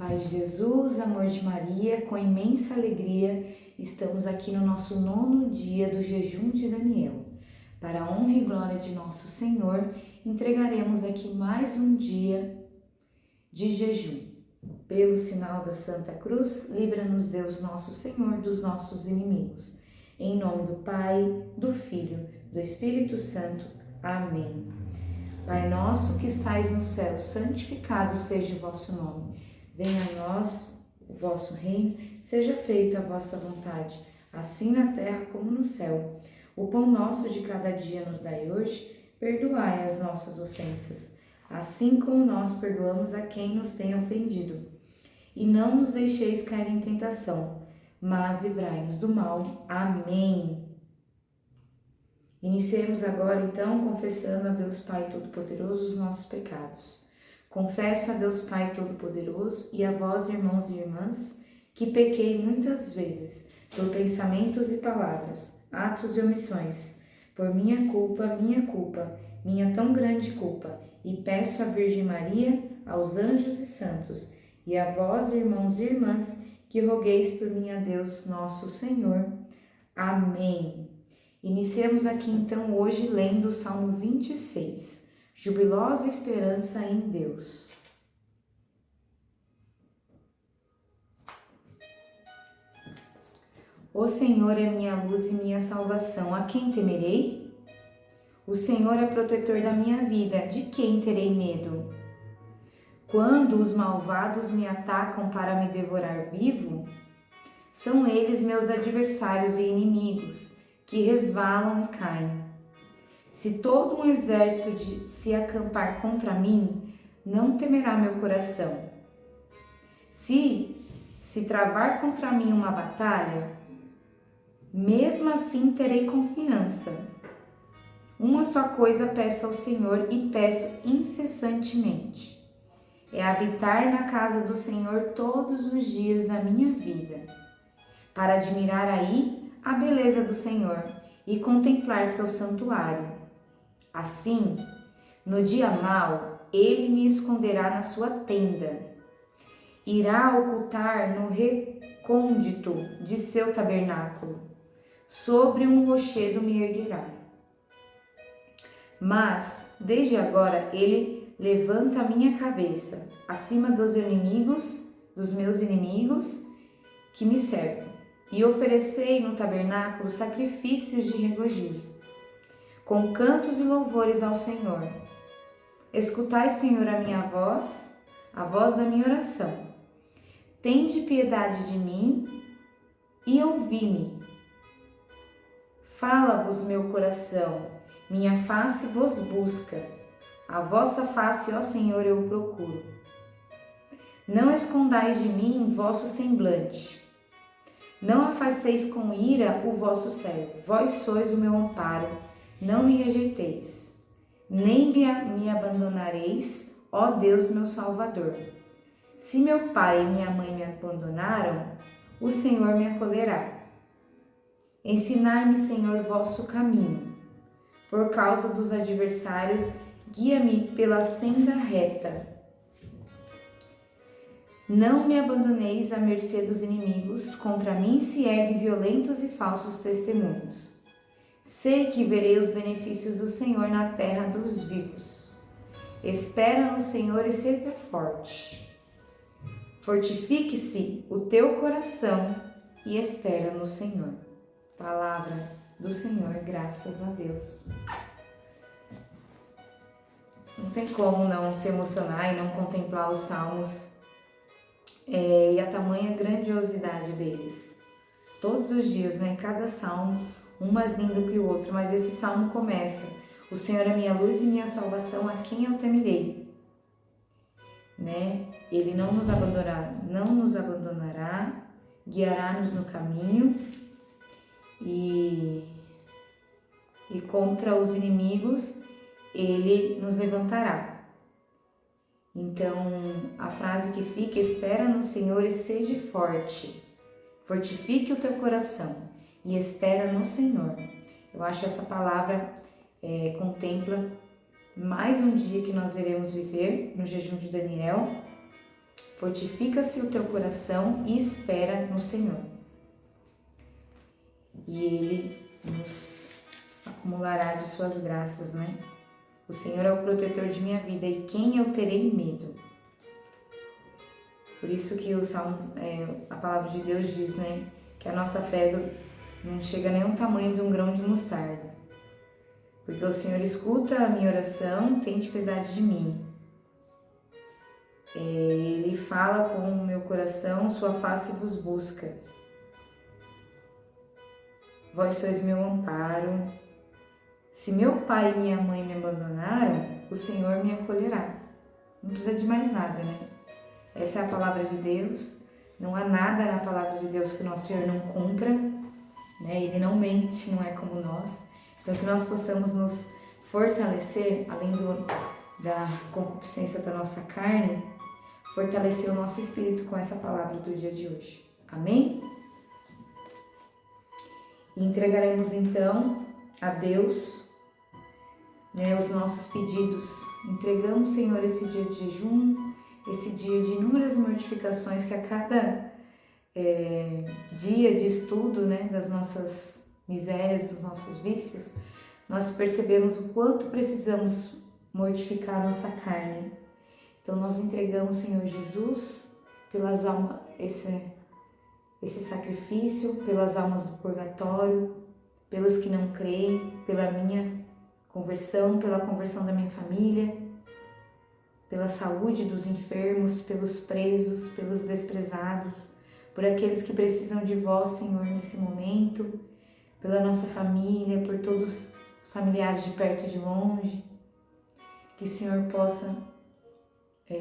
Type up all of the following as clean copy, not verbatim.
Paz de Jesus, amor de Maria, com imensa alegria, estamos aqui no nosso 9º dia do jejum de Daniel. Para a honra e glória de nosso Senhor, entregaremos aqui mais um dia de jejum. Pelo sinal da Santa Cruz, livra-nos Deus nosso Senhor dos nossos inimigos. Em nome do Pai, do Filho, do Espírito Santo. Amém. Pai nosso que estais no céu, santificado seja o vosso nome. Venha a nós o vosso reino, seja feita a vossa vontade, assim na terra como no céu. O pão nosso de cada dia nos dai hoje, perdoai as nossas ofensas, assim como nós perdoamos a quem nos tem ofendido. E não nos deixeis cair em tentação, mas livrai-nos do mal. Amém. Iniciemos agora então confessando a Deus Pai Todo-Poderoso os nossos pecados. Confesso a Deus Pai Todo-Poderoso e a vós, irmãos e irmãs, que pequei muitas vezes por pensamentos e palavras, atos e omissões, por minha culpa, minha tão grande culpa, e peço à Virgem Maria, aos anjos e santos, e a vós, irmãos e irmãs, que rogueis por mim a Deus nosso Senhor. Amém. Iniciemos aqui então hoje lendo o Salmo 26. Jubilosa esperança em Deus. O Senhor é minha luz e minha salvação, a quem temerei? O Senhor é protetor da minha vida, de quem terei medo? Quando os malvados me atacam para me devorar vivo, são eles meus adversários e inimigos, que resvalam e caem. Se todo um exército se acampar contra mim, não temerá meu coração. Se travar contra mim uma batalha, mesmo assim terei confiança. Uma só coisa peço ao Senhor e peço incessantemente: é habitar na casa do Senhor todos os dias da minha vida, para admirar aí a beleza do Senhor e contemplar seu santuário. Assim, no dia mau, ele me esconderá na sua tenda. Irá ocultar no recôndito de seu tabernáculo. Sobre um rochedo me erguerá. Mas, desde agora, ele levanta a minha cabeça acima dos meus inimigos que me servem. E oferecei no tabernáculo sacrifícios de regozijo, com cantos e louvores ao Senhor. Escutai, Senhor, a voz da minha oração. Tende piedade de mim e ouvi-me. Fala-vos meu coração, minha face vos busca. A vossa face, ó Senhor, eu procuro. Não escondais de mim vosso semblante. Não afasteis com ira o vosso servo. Vós sois o meu amparo. Não me rejeiteis, nem me abandonareis, ó Deus meu Salvador. Se meu pai e minha mãe me abandonaram, o Senhor me acolherá. Ensinai-me, Senhor, vosso caminho. Por causa dos adversários, guia-me pela senda reta. Não me abandoneis à mercê dos inimigos, contra mim se erguem violentos e falsos testemunhos. Sei que verei os benefícios do Senhor na terra dos vivos. Espera no Senhor e seja forte. Fortifique-se o teu coração e espera no Senhor. Palavra do Senhor, graças a Deus. Não tem como não se emocionar e não contemplar os salmos e a tamanha grandiosidade deles. Todos os dias, né? Cada salmo um mais lindo que o outro, mas esse salmo começa: o Senhor é minha luz e minha salvação, a quem eu temerei? Né? Ele não nos abandonará, guiará-nos no caminho e contra os inimigos ele nos levantará. Então, a frase que fica: espera no Senhor e seja forte. Fortifique o teu coração e espera no Senhor. Eu acho essa palavra contempla mais um dia que nós iremos viver no jejum de Daniel. Fortifica-se o teu coração e espera no Senhor. E Ele nos acumulará de suas graças, né? O Senhor é o protetor de minha vida e quem eu terei medo? Por isso que o Salmo, a palavra de Deus diz, né? Que a nossa fé não chega nem ao tamanho de um grão de mostarda. Porque o Senhor escuta a minha oração, tem piedade de mim. Ele fala com o meu coração, sua face vos busca. Vós sois meu amparo. Se meu pai e minha mãe me abandonaram, o Senhor me acolherá. Não precisa de mais nada, né? Essa é a palavra de Deus. Não há nada na palavra de Deus que o nosso Senhor não cumpra, né? Ele não mente, não é como nós. Então, que nós possamos nos fortalecer, além da concupiscência da nossa carne, fortalecer o nosso espírito com essa palavra do dia de hoje. Amém? E entregaremos então a Deus, né, os nossos pedidos. Entregamos, Senhor, esse dia de jejum, esse dia de inúmeras mortificações que a cada dia de estudo, né, das nossas misérias, dos nossos vícios, nós percebemos o quanto precisamos mortificar a nossa carne. Então nós entregamos, Senhor Jesus, pelas almas, esse sacrifício, pelas almas do purgatório, pelos que não creem, pela minha conversão, pela conversão da minha família, pela saúde dos enfermos, pelos presos, pelos desprezados, por aqueles que precisam de vós, Senhor, nesse momento, pela nossa família, por todos os familiares de perto e de longe, que o Senhor possa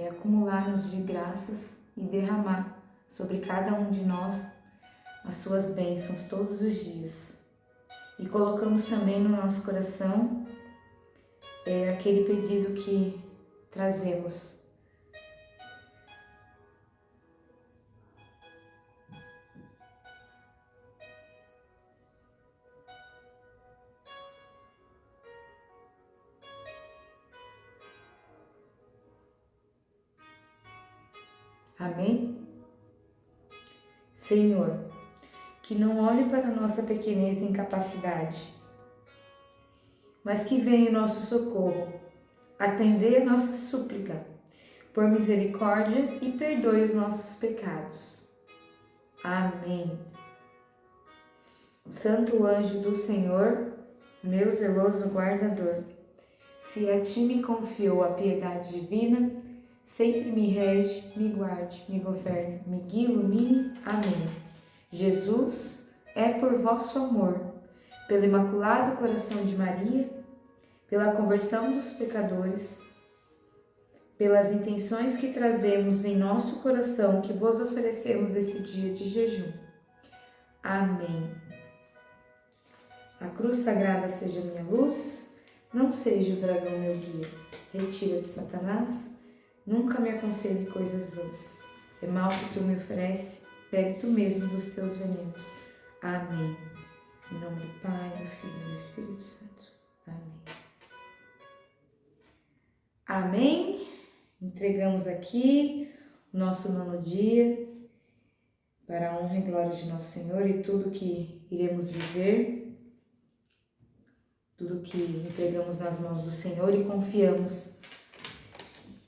acumular-nos de graças e derramar sobre cada um de nós as suas bênçãos todos os dias. E colocamos também no nosso coração aquele pedido que trazemos. Amém? Senhor, que não olhe para a nossa pequenez e incapacidade, mas que venha em nosso socorro, atender a nossa súplica, por misericórdia e perdoe os nossos pecados. Amém. Santo anjo do Senhor, meu zeloso guardador, se a ti me confiou a piedade divina, sempre me rege, me guarde, me governe, me guie, ilumine. Amém. Jesus, é por vosso amor, pelo Imaculado Coração de Maria, pela conversão dos pecadores, pelas intenções que trazemos em nosso coração, que vos oferecemos esse dia de jejum. Amém. A cruz sagrada seja minha luz, não seja o dragão meu guia. Retira-te, Satanás, nunca me aconselhe coisas vãs. É mal que tu me oferece, bebe tu mesmo dos teus venenos. Amém. Em nome do Pai, do Filho e do Espírito Santo. Amém. Amém. Entregamos aqui o nosso 9º dia para a honra e glória de nosso Senhor e tudo que iremos viver, tudo que entregamos nas mãos do Senhor e confiamos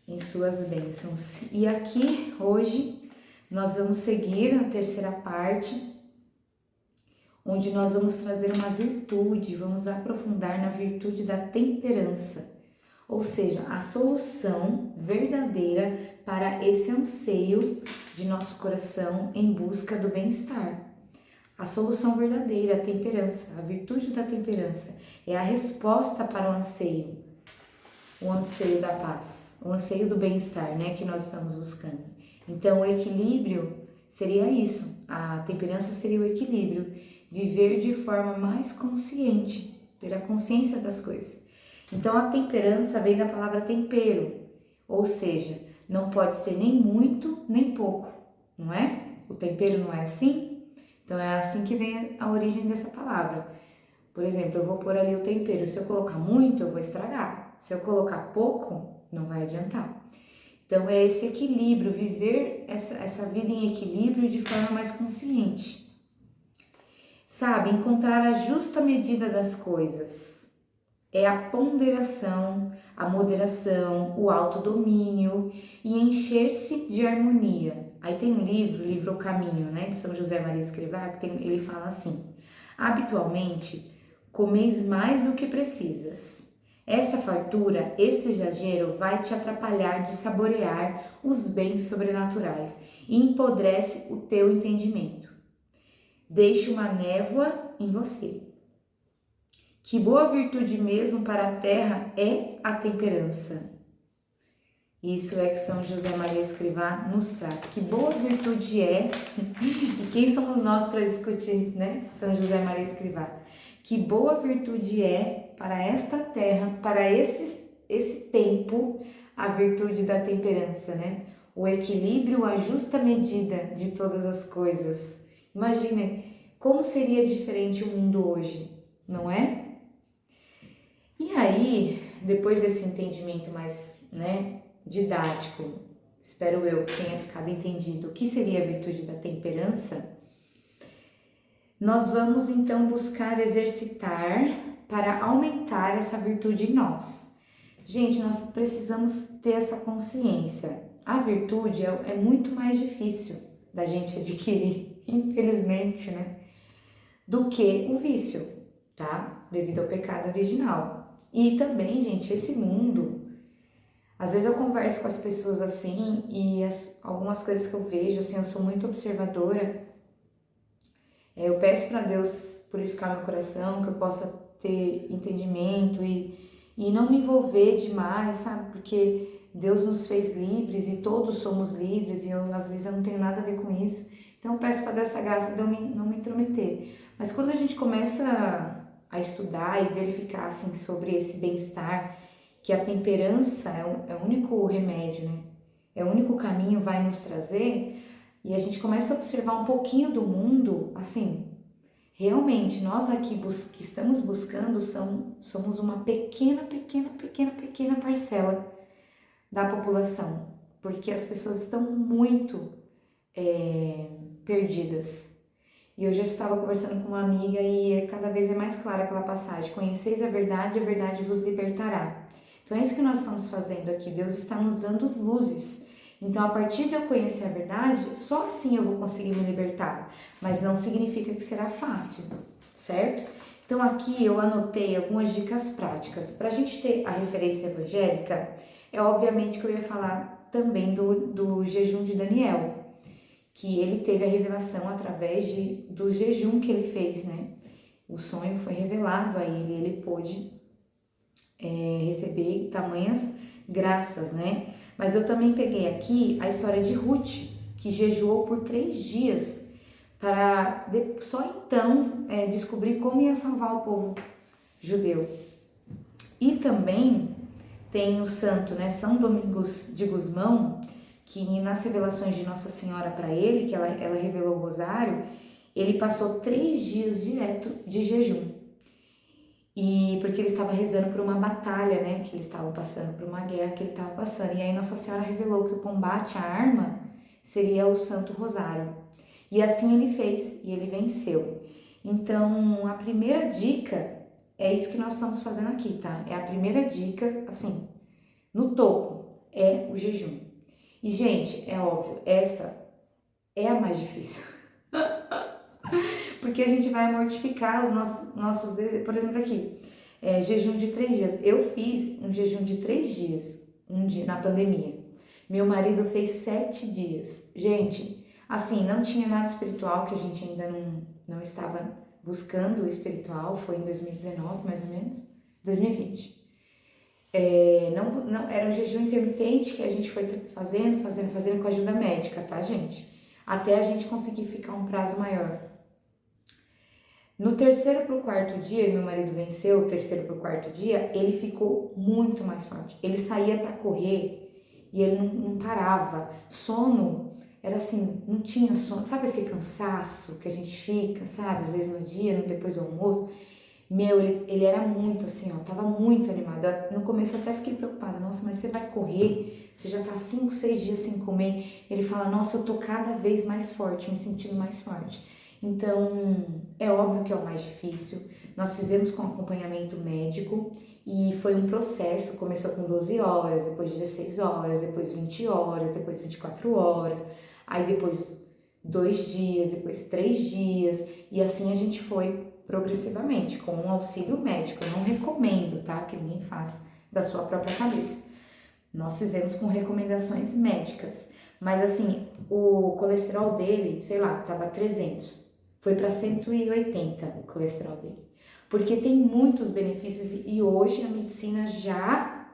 em suas bênçãos. E aqui, hoje, nós vamos seguir a terceira parte, onde nós vamos trazer uma virtude, vamos aprofundar na virtude da temperança, ou seja, a solução verdadeira para esse anseio de nosso coração em busca do bem-estar. A solução verdadeira, a temperança, a virtude da temperança, é a resposta para o anseio da paz, o anseio do bem-estar, né, que nós estamos buscando. Então, o equilíbrio seria isso, a temperança seria o equilíbrio, viver de forma mais consciente, ter a consciência das coisas. Então, a temperança vem da palavra tempero, ou seja, não pode ser nem muito, nem pouco, não é? O tempero não é assim? Então, é assim que vem a origem dessa palavra. Por exemplo, eu vou pôr ali o tempero, se eu colocar muito, eu vou estragar. Se eu colocar pouco, não vai adiantar. Então é esse equilíbrio, viver essa vida em equilíbrio de forma mais consciente. Sabe, encontrar a justa medida das coisas. É a ponderação, a moderação, o autodomínio e encher-se de harmonia. Aí tem um livro, o livro O Caminho, né, de São José Maria Escrivá, que ele fala assim: habitualmente comeis mais do que precisas. Essa fartura, esse exagero vai te atrapalhar de saborear os bens sobrenaturais e empodrece o teu entendimento. Deixe uma névoa em você. Que boa virtude mesmo para a terra é a temperança. Isso é que São José Maria Escrivá nos traz. Que boa virtude é, e quem somos nós para discutir, né? São José Maria Escrivá. Que boa virtude é para esta terra, para esse tempo, a virtude da temperança, né? O equilíbrio, a justa medida de todas as coisas. Imagine como seria diferente o mundo hoje, não é? E aí, depois desse entendimento mais, né, didático, espero eu que tenha ficado entendido o que seria a virtude da temperança, nós vamos então buscar exercitar para aumentar essa virtude em nós. Gente, nós precisamos ter essa consciência. A virtude é muito mais difícil da gente adquirir, infelizmente, né, do que o vício, tá? Devido ao pecado original. E também, gente, esse mundo, às vezes eu converso com as pessoas assim e algumas coisas que eu vejo, assim, eu sou muito observadora. Eu peço para Deus purificar meu coração, que eu possa ter entendimento e não me envolver demais, sabe? Porque Deus nos fez livres e todos somos livres e às vezes eu não tenho nada a ver com isso. Então eu peço para Deus essa graça de eu não me intrometer. Mas quando a gente começa a estudar e verificar assim, sobre esse bem-estar, que a temperança é o único remédio, né? É o único caminho, vai nos trazer, e a gente começa a observar um pouquinho do mundo, assim, realmente nós aqui que estamos buscando somos uma pequena parcela da população, porque as pessoas estão muito perdidas. E eu já estava conversando com uma amiga e cada vez é mais clara aquela passagem: conheceis a verdade vos libertará. Então é isso que nós estamos fazendo aqui, Deus está nos dando luzes. Então a partir de eu conhecer a verdade, só assim eu vou conseguir me libertar, mas não significa que será fácil, certo? Então aqui eu anotei algumas dicas práticas. Para a gente ter a referência evangélica, é obviamente que eu ia falar também do jejum de Daniel, que ele teve a revelação através do jejum que ele fez, né? O sonho foi revelado a ele pôde receber tamanhas graças, né? Mas eu também peguei aqui a história de Ruth, que jejuou por 3 dias, para só então descobrir como ia salvar o povo judeu. E também tem o santo, né? São Domingos de Gusmão, que nas revelações de Nossa Senhora para ele, que ela revelou o rosário, ele passou 3 dias direto de jejum. E porque ele estava rezando por uma batalha, né, que eles estavam passando, por uma guerra que ele estava passando. E aí Nossa Senhora revelou que o combate à arma seria o Santo Rosário. E assim ele fez, e ele venceu. Então, a primeira dica é isso que nós estamos fazendo aqui, tá? É a primeira dica, assim, no topo, é o jejum. E, gente, é óbvio, essa é a mais difícil. Porque a gente vai mortificar os nossos desejos. Por exemplo, aqui, jejum de 3 dias. Eu fiz um jejum de 3 dias, um dia na pandemia. Meu marido fez 7 dias. Gente, assim, não tinha nada espiritual, que a gente ainda não estava buscando o espiritual. Foi em 2019, mais ou menos, 2020. Não, era um jejum intermitente que a gente foi fazendo com a ajuda médica, tá, gente? Até a gente conseguir ficar um prazo maior. No 3º pro 4º dia, meu marido venceu o 3º pro 4º dia, ele ficou muito mais forte. Ele saía para correr e ele não parava. Sono, era assim, não tinha sono. Sabe esse cansaço que a gente fica, sabe? Às vezes no dia, depois do almoço. Ele era muito assim, ó, tava muito animado. No começo eu até fiquei preocupada, nossa, mas você vai correr? Você já tá 5, 6 dias sem comer. Ele fala, nossa, eu tô cada vez mais forte, me sentindo mais forte. Então, é óbvio que é o mais difícil. Nós fizemos com acompanhamento médico e foi um processo, começou com 12 horas, depois 16 horas, depois 20 horas, depois 24 horas, aí depois 2 dias, depois 3 dias, e assim a gente foi progressivamente, com um auxílio médico. Eu não recomendo, tá, que ninguém faça da sua própria cabeça. Nós fizemos com recomendações médicas, mas assim, o colesterol dele, sei lá, tava 300, foi para 180 o colesterol dele, porque tem muitos benefícios e hoje a medicina já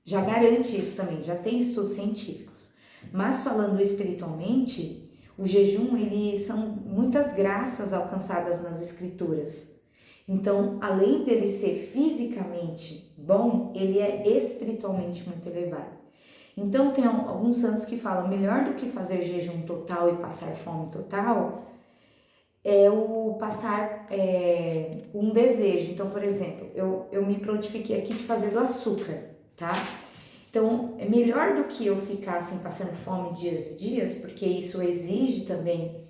garante isso também, já tem estudos científicos. Mas falando espiritualmente, o jejum, são muitas graças alcançadas nas escrituras. Então, além dele ser fisicamente bom, ele é espiritualmente muito elevado. Então, tem alguns santos que falam, melhor do que fazer jejum total e passar fome total, é o passar um desejo. Então, por exemplo, eu me prontifiquei aqui de fazer do açúcar, tá? Então, é melhor do que eu ficar assim passando fome dias e dias, porque isso exige também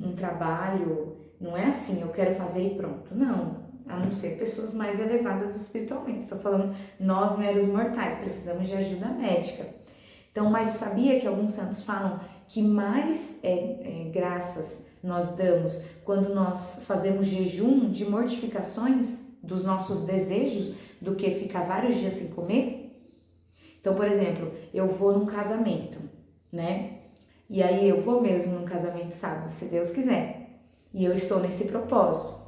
um trabalho, não é assim, eu quero fazer e pronto, não, a não ser pessoas mais elevadas espiritualmente. Estou falando nós meros mortais, precisamos de ajuda médica. Então, mas sabia que alguns santos falam que mais graças nós damos quando nós fazemos jejum de mortificações dos nossos desejos do que ficar vários dias sem comer? Então, por exemplo, eu vou num casamento, né? E aí eu vou mesmo num casamento sábado, se Deus quiser. E eu estou nesse propósito.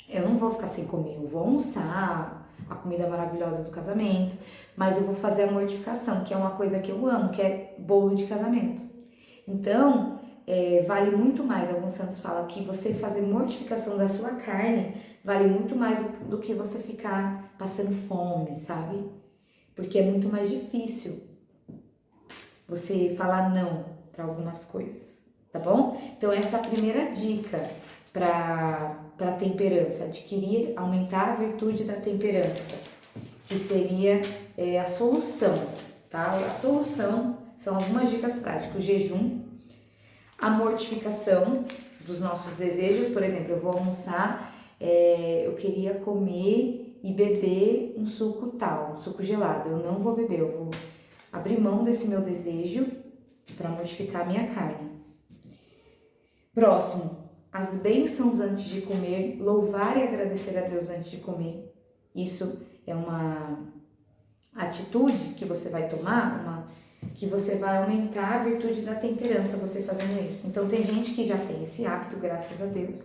Eu não vou ficar sem comer, eu vou almoçar a comida maravilhosa do casamento, mas eu vou fazer a mortificação, que é uma coisa que eu amo, que é bolo de casamento. Então, vale muito mais, alguns santos falam que você fazer mortificação da sua carne vale muito mais do que você ficar passando fome, sabe? Porque é muito mais difícil você falar não para algumas coisas, tá bom? Então essa é a primeira dica para temperança, adquirir, aumentar a virtude da temperança, que seria a solução, tá? A solução são algumas dicas práticas: o jejum, a mortificação dos nossos desejos. Por exemplo, eu vou almoçar, eu queria comer e beber um suco tal, um suco gelado, eu não vou beber, eu vou abrir mão desse meu desejo para mortificar a minha carne. Próximo, as bênçãos antes de comer, louvar e agradecer a Deus antes de comer. Isso é uma atitude que você vai tomar, que você vai aumentar a virtude da temperança você fazendo isso. Então tem gente que já tem esse hábito, graças a Deus,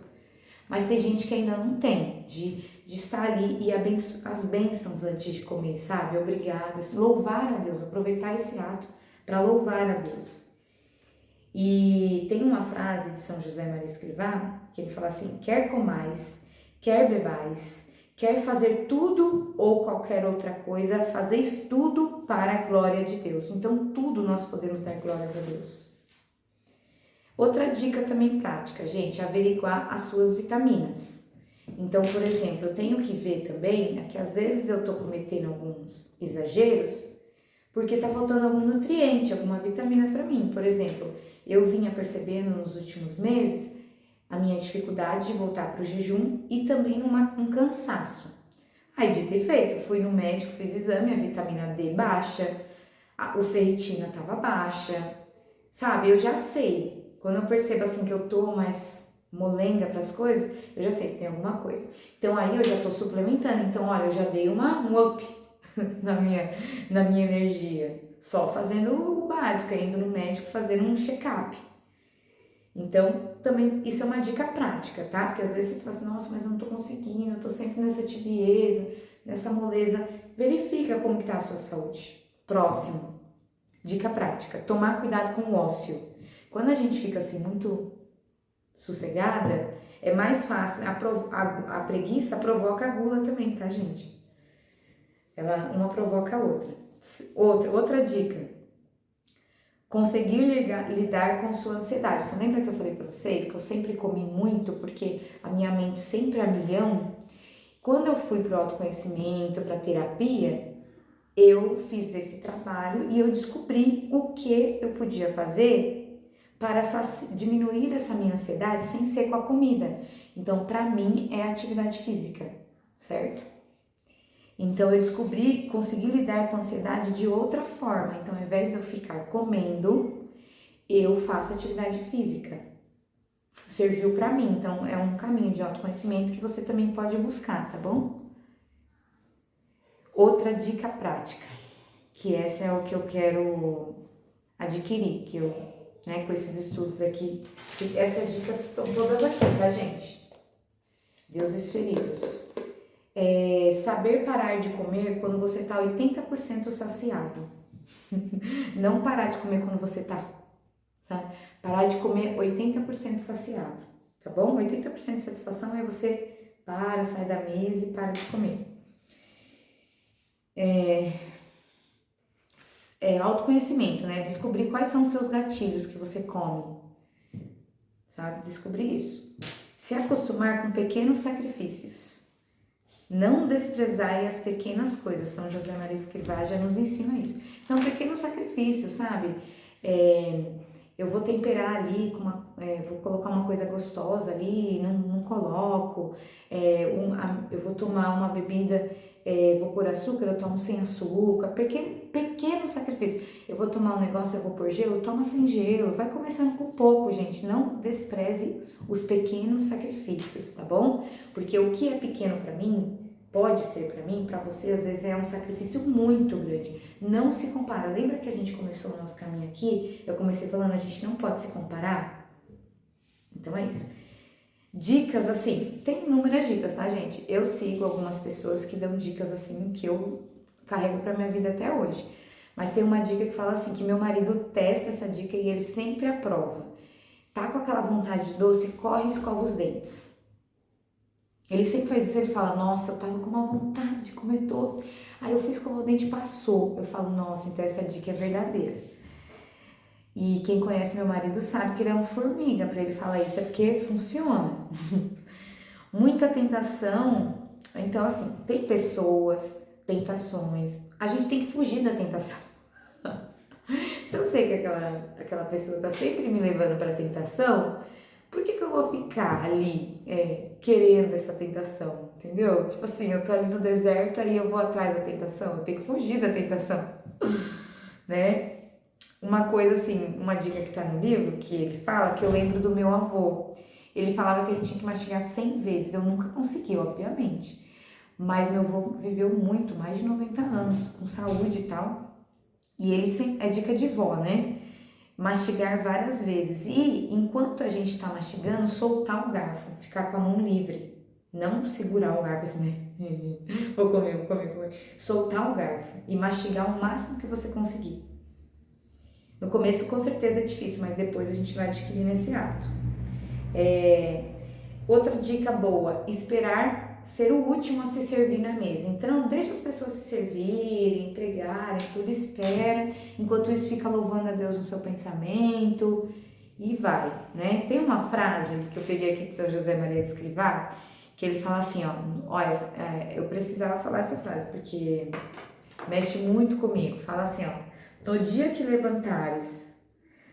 mas tem gente que ainda não tem, de estar ali e as bênçãos antes de comer, sabe? Obrigada, louvar a Deus, aproveitar esse ato para louvar a Deus. E tem uma frase de São José Maria Escrivá, que ele fala assim: quer comais, quer bebais, quer fazer tudo ou qualquer outra coisa, fazeis tudo para a glória de Deus. Então tudo nós podemos dar glórias a Deus. Outra dica também prática, gente, averiguar as suas vitaminas. Então, por exemplo, eu tenho que ver também, que às vezes eu tô cometendo alguns exageros, porque tá faltando algum nutriente, alguma vitamina para mim. Por exemplo, eu vinha percebendo nos últimos meses a minha dificuldade de voltar para o jejum e também um cansaço. Aí, dito e feito, fui no médico, fiz exame, a vitamina D baixa, o ferritina tava baixa, sabe? Eu já sei. Quando eu percebo assim que eu tô mais molenga para as coisas, eu já sei que tem alguma coisa. Então aí eu já tô suplementando. Então, olha, eu já dei um up na minha energia, só fazendo o básico, indo no médico fazendo um check-up. Então, também isso é uma dica prática, tá? Porque às vezes você fala assim, nossa, mas eu não tô conseguindo, eu tô sempre nessa tibieza, nessa moleza. Verifica como que tá a sua saúde. Próximo, dica prática: tomar cuidado com o ócio. Quando a gente fica assim muito sossegada, é mais fácil. A preguiça provoca a gula também, tá, gente? Uma provoca a outra. Outra dica: Conseguir lidar com sua ansiedade. Então, lembra que eu falei para vocês que eu sempre comi muito porque a minha mente sempre é a milhão? Quando eu fui para o autoconhecimento, para terapia, eu fiz esse trabalho e eu descobri o que eu podia fazer para diminuir essa minha ansiedade sem ser com a comida. Então, para mim, é atividade física, certo? Então, eu consegui lidar com a ansiedade de outra forma. Então, ao invés de eu ficar comendo, eu faço atividade física. Serviu para mim. Então, é um caminho de autoconhecimento que você também pode buscar, tá bom? Outra dica prática, que essa é o que eu quero adquirir, que eu, né, com esses estudos aqui, essas dicas estão todas aqui, tá, gente? Deuses feridos. Saber parar de comer quando você tá 80% saciado. Não parar de comer quando você tá, sabe? Parar de comer 80% saciado, tá bom? 80% de satisfação é você sai da mesa e para de comer. Autoconhecimento, né? Descobrir quais são os seus gatilhos que você come, sabe? Descobrir isso. Se acostumar com pequenos sacrifícios. Não desprezai as pequenas coisas. São José Maria Escrivá já nos ensina isso. Então, pequenos sacrifícios, sabe? Eu vou temperar ali, vou colocar uma coisa gostosa ali, não coloco. Eu vou tomar uma bebida, vou pôr açúcar, eu tomo sem açúcar. Pequeno sacrifício. Eu vou tomar um negócio, eu vou pôr gelo, toma sem gelo. Vai começando com pouco, gente. Não despreze os pequenos sacrifícios, tá bom? Porque o que é pequeno pra mim, pode ser pra mim, pra você, às vezes é um sacrifício muito grande. Não se compara. Lembra que a gente começou o nosso caminho aqui? Eu comecei falando, a gente não pode se comparar? Então é isso. Dicas assim, tem inúmeras dicas, tá, gente? Eu sigo algumas pessoas que dão dicas assim, que eu carrego pra minha vida até hoje. Mas tem uma dica que fala assim, que meu marido testa essa dica e ele sempre aprova. Tá com aquela vontade de doce, corre e escova os dentes. Ele sempre faz isso, ele fala, nossa, eu tava com uma vontade de comer doce. Aí eu fui escovar o dente e passou. Eu falo, nossa, então essa dica é verdadeira. E quem conhece meu marido sabe que ele é um formiga, pra ele falar isso é porque funciona. Muita tentação, então assim, tem pessoas, tentações, a gente tem que fugir da tentação. Se eu sei que aquela pessoa tá sempre me levando pra tentação, por que eu vou ficar ali querendo essa tentação, entendeu? Tipo assim, eu tô ali no deserto, aí eu vou atrás da tentação, eu tenho que fugir da tentação, né? Uma coisa assim, uma dica que tá no livro, que ele fala, que eu lembro do meu avô. Ele falava que a gente tinha que mastigar 100 vezes, eu nunca consegui, obviamente. Mas meu avô viveu muito, mais de 90 anos, com saúde e tal. E ele sempre, é dica de vó, né? Mastigar várias vezes. E enquanto a gente tá mastigando, soltar o garfo, ficar com a mão livre. Não segurar o garfo assim, né? Vou comer. Soltar o garfo e mastigar o máximo que você conseguir. No começo, com certeza, é difícil, mas depois a gente vai adquirindo esse hábito. Outra dica boa, esperar ser o último a se servir na mesa. Então, deixa as pessoas se servirem, pregarem, tudo espera. Enquanto isso, fica louvando a Deus no seu pensamento e vai, né? Tem uma frase que eu peguei aqui de São José Maria de Escrivá, que ele fala assim, olha, eu precisava falar essa frase, porque mexe muito comigo. Fala assim, no dia que levantares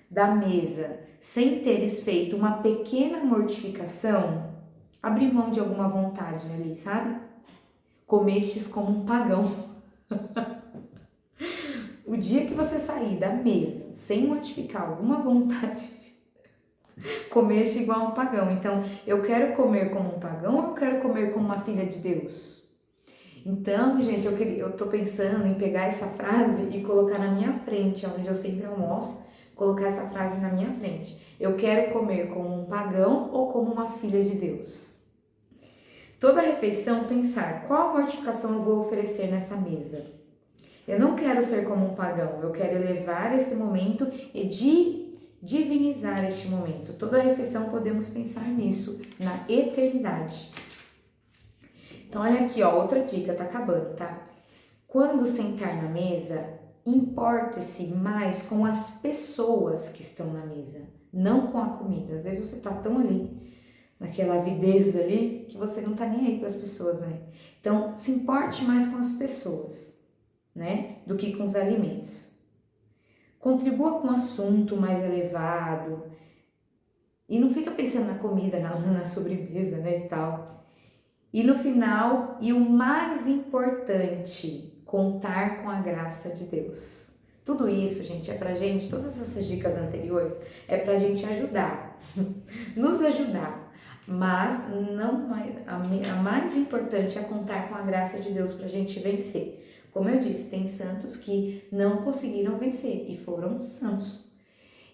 da mesa sem teres feito uma pequena mortificação, abrir mão de alguma vontade ali, sabe? Comestes como um pagão. O dia que você sair da mesa sem mortificar alguma vontade, comeste igual um pagão. Então, eu quero comer como um pagão ou eu quero comer como uma filha de Deus? Então, gente, eu tô pensando em pegar essa frase e colocar na minha frente, onde eu sempre almoço, colocar essa frase na minha frente. Eu quero comer como um pagão ou como uma filha de Deus? Toda refeição, pensar qual mortificação eu vou oferecer nessa mesa. Eu não quero ser como um pagão, eu quero elevar esse momento e divinizar este momento. Toda refeição podemos pensar nisso, na eternidade. Então, olha aqui, outra dica, tá acabando, tá? Quando sentar na mesa, importe-se mais com as pessoas que estão na mesa, não com a comida. Às vezes você tá tão ali, naquela avidez ali, que você não tá nem aí para as pessoas, né? Então, se importe mais com as pessoas, né? Do que com os alimentos. Contribua com um assunto mais elevado e não fica pensando na comida, na sobremesa, né, e tal. E no final, e o mais importante, contar com a graça de Deus. Tudo isso, gente, é pra gente, todas essas dicas anteriores, é pra gente ajudar, nos ajudar. Mas não, a mais importante é contar com a graça de Deus pra gente vencer. Como eu disse, tem santos que não conseguiram vencer e foram santos.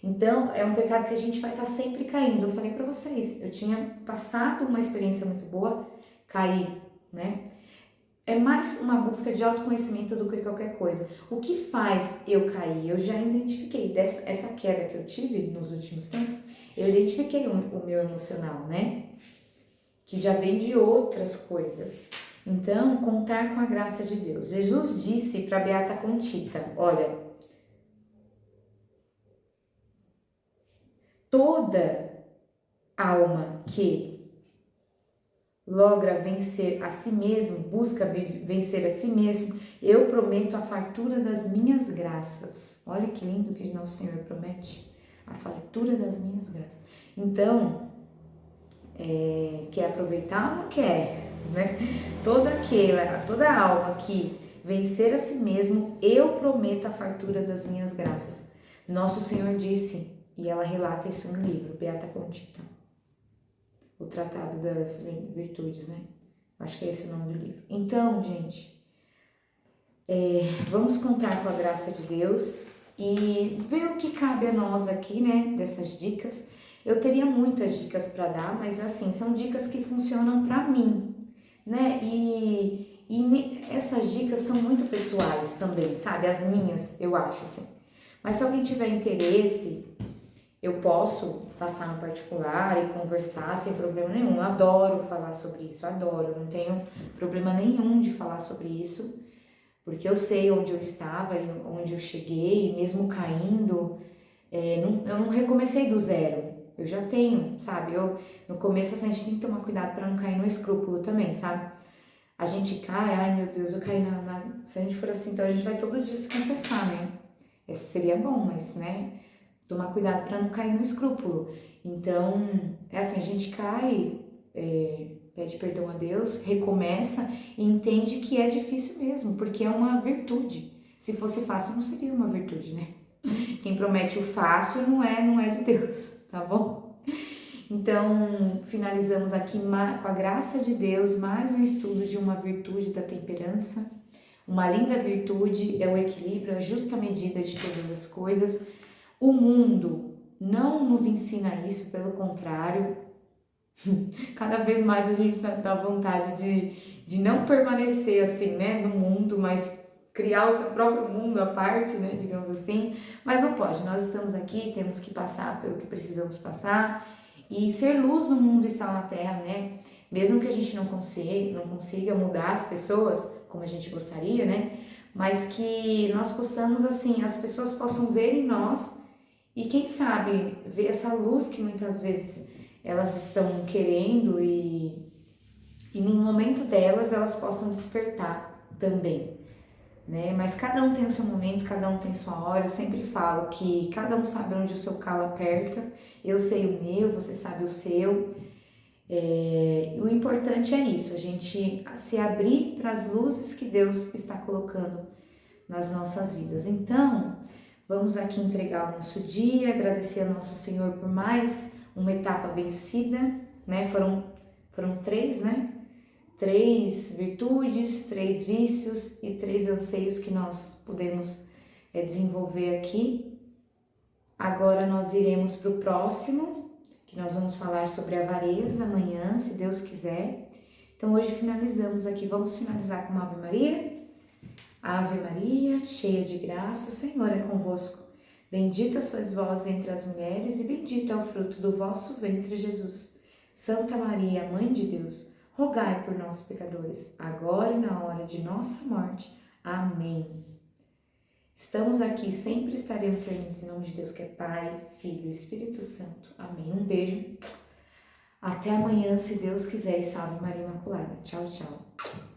Então, é um pecado que a gente vai estar sempre caindo. Eu falei pra vocês, eu tinha passado uma experiência muito boa, caí, né? É mais uma busca de autoconhecimento do que qualquer coisa. O que faz eu cair? Eu já identifiquei essa queda que eu tive nos últimos tempos, eu identifiquei o meu emocional, né? Que já vem de outras coisas. Então, contar com a graça de Deus. Jesus disse para Beata Conchita, olha, toda alma que logra vencer a si mesmo, busca vencer a si mesmo, eu prometo a fartura das minhas graças. Olha que lindo que Nosso Senhor promete, a fartura das minhas graças. Então, quer aproveitar ou não quer, né? Toda alma que vencer a si mesmo, eu prometo a fartura das minhas graças. Nosso Senhor disse, e ela relata isso no livro, Beata Conchita, o Tratado das Virtudes, né? Acho que é esse o nome do livro. Então, gente, vamos contar com a graça de Deus e ver o que cabe a nós aqui, né? Dessas dicas. Eu teria muitas dicas para dar, mas assim, são dicas que funcionam para mim, né? E essas dicas são muito pessoais também, sabe? As minhas, eu acho, assim. Mas se alguém tiver interesse, eu posso passar no particular e conversar sem problema nenhum. Eu adoro falar sobre isso, adoro. Não tenho problema nenhum de falar sobre isso, porque eu sei onde eu estava e onde eu cheguei, mesmo caindo, eu não recomecei do zero. Eu já tenho, sabe? No começo, assim, a gente tem que tomar cuidado para não cair no escrúpulo também, sabe? A gente cai, ai meu Deus, eu caí Se a gente for assim, então a gente vai todo dia se confessar, né? Esse seria bom, mas, né? Tomar cuidado para não cair no escrúpulo. Então, é assim, a gente cai, pede perdão a Deus, recomeça e entende que é difícil mesmo, porque é uma virtude. Se fosse fácil, não seria uma virtude, né? Quem promete o fácil não é de Deus, tá bom? Então, finalizamos aqui com a graça de Deus, mais um estudo de uma virtude da temperança. Uma linda virtude é o equilíbrio, a justa medida de todas as coisas. O mundo não nos ensina isso, pelo contrário, cada vez mais a gente dá vontade de não permanecer assim, né, no mundo, mas criar o seu próprio mundo à parte, né, digamos assim, mas não pode, nós estamos aqui, temos que passar pelo que precisamos passar e ser luz no mundo e sal na terra, né, mesmo que a gente não consiga mudar as pessoas como a gente gostaria, né, mas que nós possamos, assim, as pessoas possam ver em nós e quem sabe ver essa luz que muitas vezes elas estão querendo e no momento delas elas possam despertar também, né? Mas cada um tem o seu momento, cada um tem sua hora. Eu sempre falo que cada um sabe onde o seu calo aperta. Eu sei o meu, você sabe o seu. O importante é isso, a gente se abrir para as luzes que Deus está colocando nas nossas vidas. Então, vamos aqui entregar o nosso dia, agradecer ao nosso Senhor por mais uma etapa vencida, né? Foram 3, né? 3 virtudes, 3 vícios e 3 anseios que nós podemos desenvolver aqui. Agora nós iremos para o próximo, que nós vamos falar sobre a avareza amanhã, se Deus quiser. Então hoje finalizamos aqui, vamos finalizar com uma Ave Maria. Ave Maria, cheia de graça, o Senhor é convosco. Bendita sois vós entre as mulheres e bendito é o fruto do vosso ventre, Jesus. Santa Maria, Mãe de Deus, rogai por nós, pecadores, agora e na hora de nossa morte. Amém. Estamos aqui, sempre estaremos reunidos em nome de Deus, que é Pai, Filho e Espírito Santo. Amém. Um beijo. Até amanhã, se Deus quiser, e salve Maria Imaculada. Tchau, tchau.